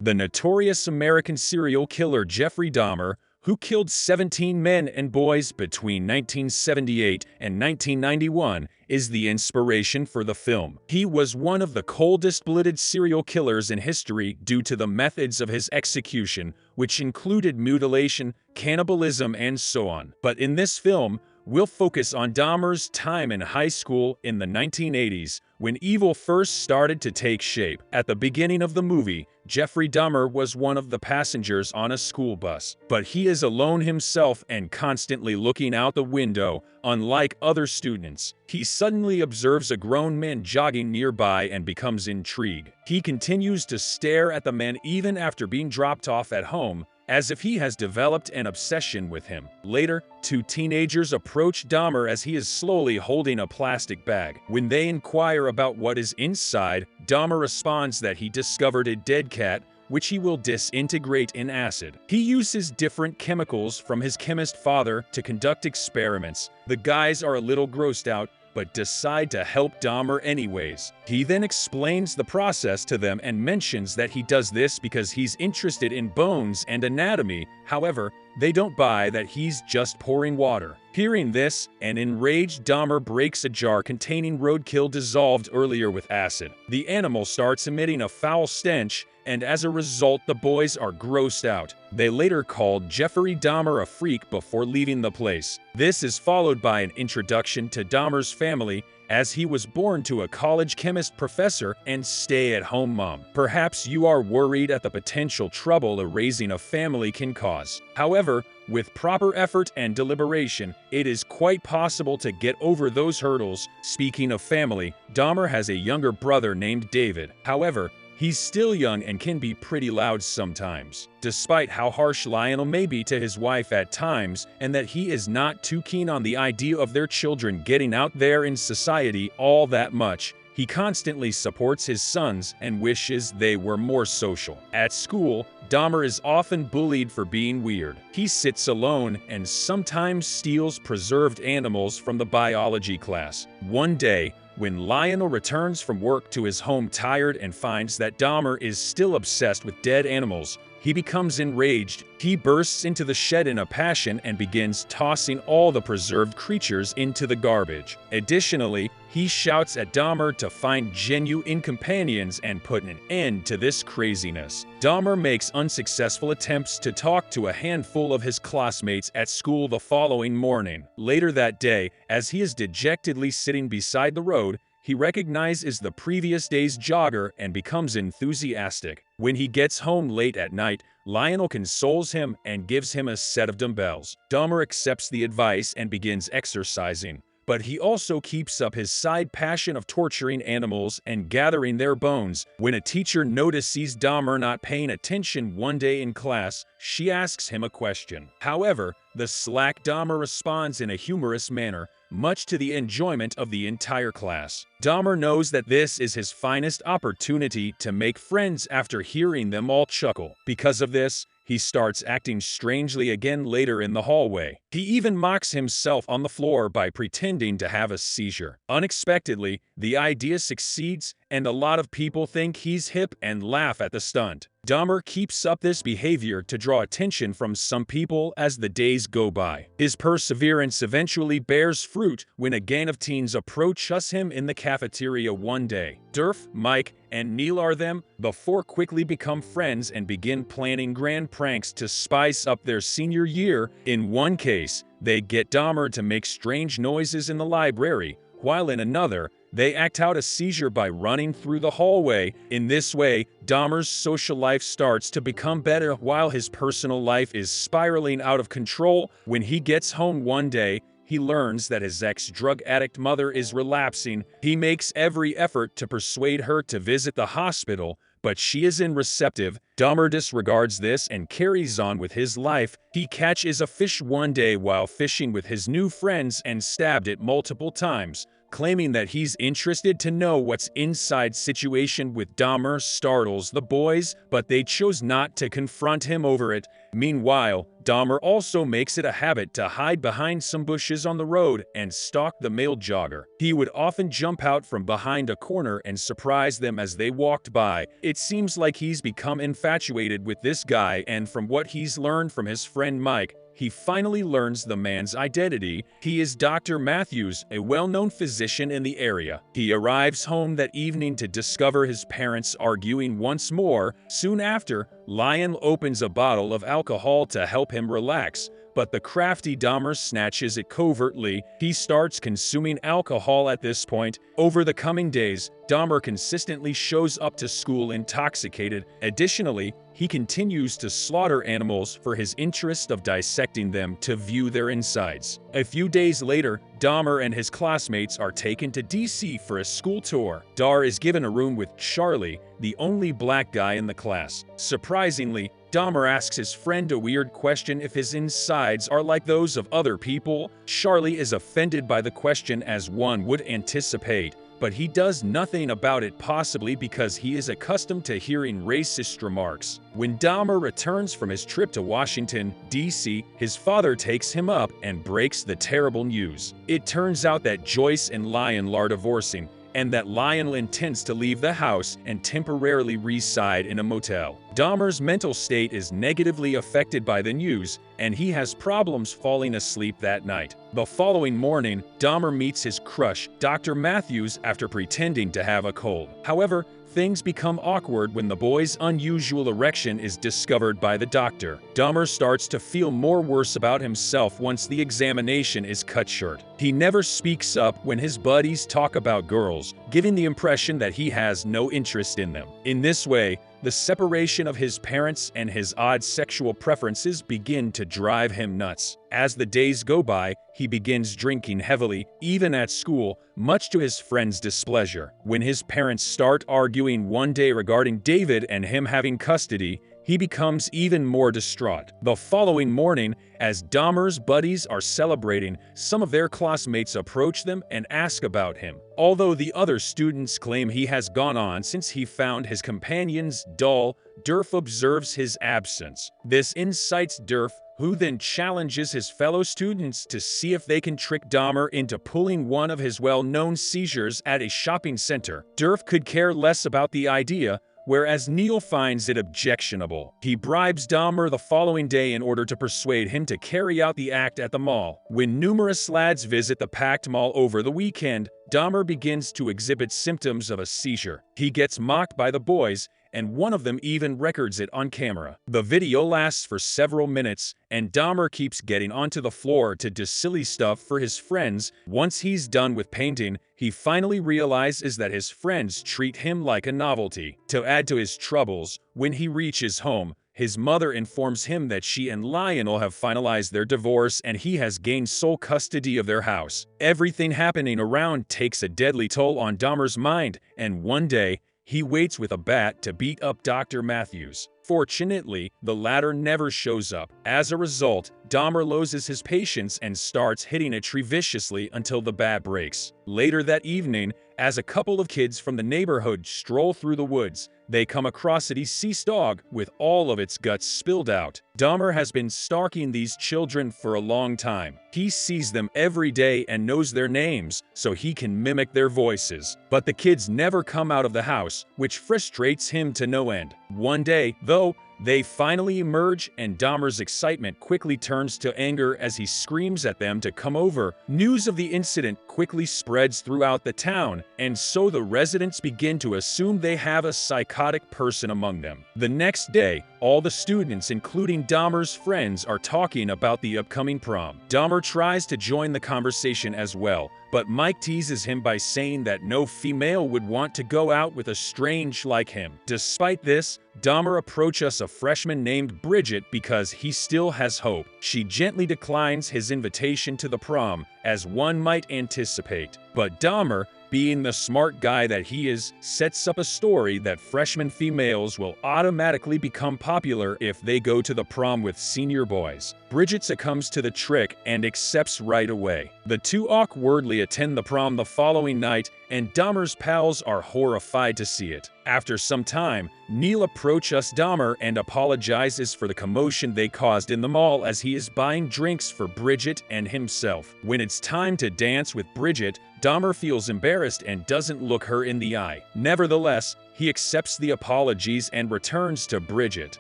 The notorious American serial killer Jeffrey Dahmer, who killed 17 men and boys between 1978 and 1991, is the inspiration for the film. He was one of the coldest-blooded serial killers in history due to the methods of his execution, which included mutilation, cannibalism, and so on. But in this film, we'll focus on Dahmer's time in high school in the 1980s, when evil first started to take shape. At the beginning of the movie, Jeffrey Dahmer was one of the passengers on a school bus, but he is alone himself and constantly looking out the window. Unlike other students, he suddenly observes a grown man jogging nearby and becomes intrigued. He continues to stare at the man even after being dropped off at home, as if he has developed an obsession with him. Later, two teenagers approach Dahmer as he is slowly holding a plastic bag. When they inquire about what is inside, Dahmer responds that he discovered a dead cat, which he will disintegrate in acid. He uses different chemicals from his chemist father to conduct experiments. The guys are a little grossed out, but decide to help Dahmer anyways. He then explains the process to them and mentions that he does this because he's interested in bones and anatomy. However, they don't buy that he's just pouring water. Hearing this, an enraged Dahmer breaks a jar containing roadkill dissolved earlier with acid. The animal starts emitting a foul stench, and as a result, the boys are grossed out. They later called Jeffrey Dahmer a freak before leaving the place. This is followed by an introduction to Dahmer's family, as he was born to a college chemist professor and stay-at-home mom. Perhaps you are worried at the potential trouble raising a family can cause. However, with proper effort and deliberation, it is quite possible to get over those hurdles. Speaking of family, Dahmer has a younger brother named David. However, he's still young and can be pretty loud sometimes. Despite how harsh Lionel may be to his wife at times, and that he is not too keen on the idea of their children getting out there in society all that much, he constantly supports his sons and wishes they were more social. At school, Dahmer is often bullied for being weird. He sits alone and sometimes steals preserved animals from the biology class. One day, when Lionel returns from work to his home tired and finds that Dahmer is still obsessed with dead animals, he becomes enraged. He bursts into the shed in a passion and begins tossing all the preserved creatures into the garbage. Additionally, he shouts at Dahmer to find genuine companions and put an end to this craziness. Dahmer makes unsuccessful attempts to talk to a handful of his classmates at school the following morning. Later that day, as he is dejectedly sitting beside the road, he recognizes the previous day's jogger and becomes enthusiastic. When he gets home late at night, Lionel consoles him and gives him a set of dumbbells. Dahmer accepts the advice and begins exercising, but he also keeps up his side passion of torturing animals and gathering their bones. When a teacher notices Dahmer not paying attention one day in class, she asks him a question. However, the slack Dahmer responds in a humorous manner, much to the enjoyment of the entire class. Dahmer knows that this is his finest opportunity to make friends after hearing them all chuckle. Because of this, he starts acting strangely again later in the hallway. He even mocks himself on the floor by pretending to have a seizure. Unexpectedly, the idea succeeds, and a lot of people think he's hip and laugh at the stunt. Dahmer keeps up this behavior to draw attention from some people as the days go by. His perseverance eventually bears fruit when a gang of teens approaches him in the cafeteria one day. Durf, Mike, and Neil are them. The four quickly become friends and begin planning grand pranks to spice up their senior year. In one case, they get Dahmer to make strange noises in the library, while in another, they act out a seizure by running through the hallway. In this way, Dahmer's social life starts to become better while his personal life is spiraling out of control. When he gets home one day, he learns that his ex-drug addict mother is relapsing. He makes every effort to persuade her to visit the hospital, but she is unreceptive. Dahmer disregards this and carries on with his life. He catches a fish one day while fishing with his new friends and stabbed it multiple times. claiming that he's interested to know what's inside. Situation with Dahmer startles the boys, but they chose not to confront him over it. Meanwhile, Dahmer also makes it a habit to hide behind some bushes on the road and stalk the male jogger. He would often jump out from behind a corner and surprise them as they walked by. It seems like he's become infatuated with this guy, and from what he's learned from his friend Mike, he finally learns the man's identity. He is Dr. Matthews, a well-known physician in the area. He arrives home that evening to discover his parents arguing once more. Soon after, Lion opens a bottle of alcohol to help him relax, but the crafty Dahmer snatches it covertly. He starts consuming alcohol at this point. Over the coming days, Dahmer consistently shows up to school intoxicated. Additionally, he continues to slaughter animals for his interest of dissecting them to view their insides. A few days later, Dahmer and his classmates are taken to DC for a school tour. Dahmer is given a room with Charlie, the only black guy in the class. Surprisingly, Dahmer asks his friend a weird question if his insides are like those of other people. Charlie is offended by the question, as one would anticipate, but he does nothing about it, possibly because he is accustomed to hearing racist remarks. When Dahmer returns from his trip to Washington, D.C., his father takes him up and breaks the terrible news. It turns out that Joyce and Lionel are divorcing, and that Lionel intends to leave the house and temporarily reside in a motel. Dahmer's mental state is negatively affected by the news, and he has problems falling asleep that night. The following morning, Dahmer meets his crush, Dr. Matthews, after pretending to have a cold. However, things become awkward when the boy's unusual erection is discovered by the doctor. Dahmer starts to feel more worse about himself once the examination is cut short. He never speaks up when his buddies talk about girls, giving the impression that he has no interest in them. In this way, the separation of his parents and his odd sexual preferences begin to drive him nuts. As the days go by, he begins drinking heavily, even at school, much to his friends' displeasure. When his parents start arguing one day regarding David and him having custody, he becomes even more distraught. The following morning, as Dahmer's buddies are celebrating, some of their classmates approach them and ask about him. Although the other students claim he has gone on since he found his companions dull, Durf observes his absence. This incites Durf, who then challenges his fellow students to see if they can trick Dahmer into pulling one of his well-known seizures at a shopping center. Durf could care less about the idea, whereas Neil finds it objectionable. He bribes Dahmer the following day in order to persuade him to carry out the act at the mall. When numerous lads visit the packed mall over the weekend, Dahmer begins to exhibit symptoms of a seizure. He gets mocked by the boys, and one of them even records it on camera. The video lasts for several minutes, and Dahmer keeps getting onto the floor to do silly stuff for his friends. Once he's done with painting, he finally realizes that his friends treat him like a novelty. To add to his troubles, when he reaches home, his mother informs him that she and Lionel have finalized their divorce and he has gained sole custody of their house. Everything happening around takes a deadly toll on Dahmer's mind, and one day, he waits with a bat to beat up Dr. Matthews. Fortunately, the latter never shows up. As a result, Dahmer loses his patience and starts hitting a tree viciously until the bat breaks. Later that evening, as a couple of kids from the neighborhood stroll through the woods, they come across a deceased dog with all of its guts spilled out. Dahmer has been stalking these children for a long time. He sees them every day and knows their names, so he can mimic their voices. But the kids never come out of the house, which frustrates him to no end. One day, though, they finally emerge, and Dahmer's excitement quickly turns to anger as he screams at them to come over. News of the incident quickly spreads throughout the town, and so the residents begin to assume they have a psychotic person among them. The next day, all the students, including Dahmer's friends, are talking about the upcoming prom. Dahmer tries to join the conversation as well, but Mike teases him by saying that no female would want to go out with a strange like him. Despite this, Dahmer approaches a freshman named Bridget because he still has hope. She gently declines his invitation to the prom, as one might anticipate. But Dahmer, being the smart guy that he is, sets up a story that freshman females will automatically become popular if they go to the prom with senior boys. Bridget succumbs to the trick and accepts right away. The two awkwardly attend the prom the following night, and Dahmer's pals are horrified to see it. After some time, Neil approaches Dahmer and apologizes for the commotion they caused in the mall as he is buying drinks for Bridget and himself. When it's time to dance with Bridget, Dahmer feels embarrassed and doesn't look her in the eye. Nevertheless, he accepts the apologies and returns to Bridget.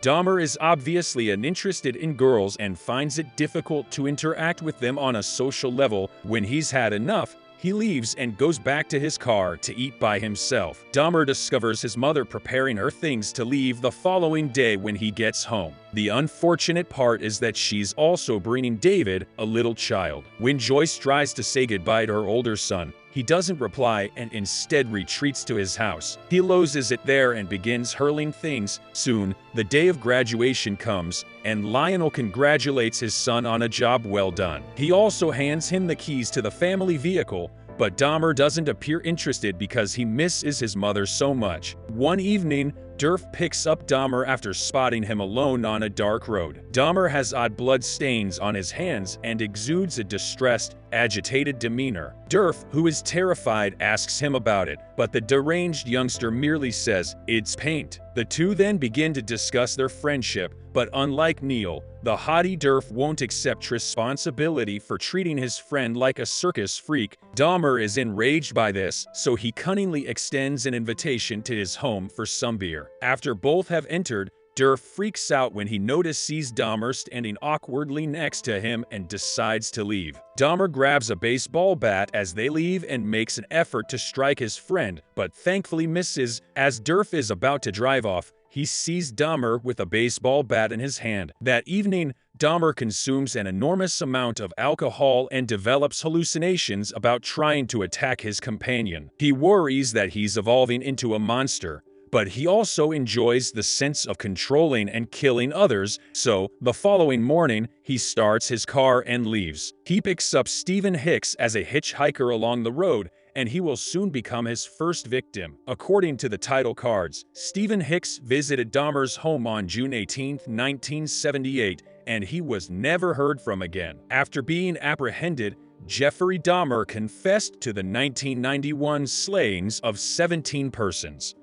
Dahmer is obviously uninterested in girls and finds it difficult to interact with them on a social level. When he's had enough, he leaves and goes back to his car to eat by himself. Dahmer discovers his mother preparing her things to leave the following day when he gets home. The unfortunate part is that she's also bringing David, a little child. When Joyce tries to say goodbye to her older son, he doesn't reply and instead retreats to his house. He loses it there and begins hurling things. Soon, the day of graduation comes, and Lionel congratulates his son on a job well done. He also hands him the keys to the family vehicle, but Dahmer doesn't appear interested because he misses his mother so much. One evening, Durf picks up Dahmer after spotting him alone on a dark road. Dahmer has odd blood stains on his hands and exudes a distressed, agitated demeanor. Durf, who is terrified, asks him about it, but the deranged youngster merely says, "It's paint." The two then begin to discuss their friendship, but unlike Neil, the haughty Durf won't accept responsibility for treating his friend like a circus freak. Dahmer is enraged by this, so he cunningly extends an invitation to his home for some beer. After both have entered, Durf freaks out when he sees Dahmer standing awkwardly next to him and decides to leave. Dahmer grabs a baseball bat as they leave and makes an effort to strike his friend, but thankfully misses. As Durf is about to drive off, he sees Dahmer with a baseball bat in his hand. That evening, Dahmer consumes an enormous amount of alcohol and develops hallucinations about trying to attack his companion. He worries that he's evolving into a monster, but he also enjoys the sense of controlling and killing others, so the following morning, he starts his car and leaves. He picks up Stephen Hicks as a hitchhiker along the road, and he will soon become his first victim. According to the title cards, Stephen Hicks visited Dahmer's home on June 18, 1978, and he was never heard from again. After being apprehended, Jeffery Dahmer confessed to the 1991 slayings of 17 persons.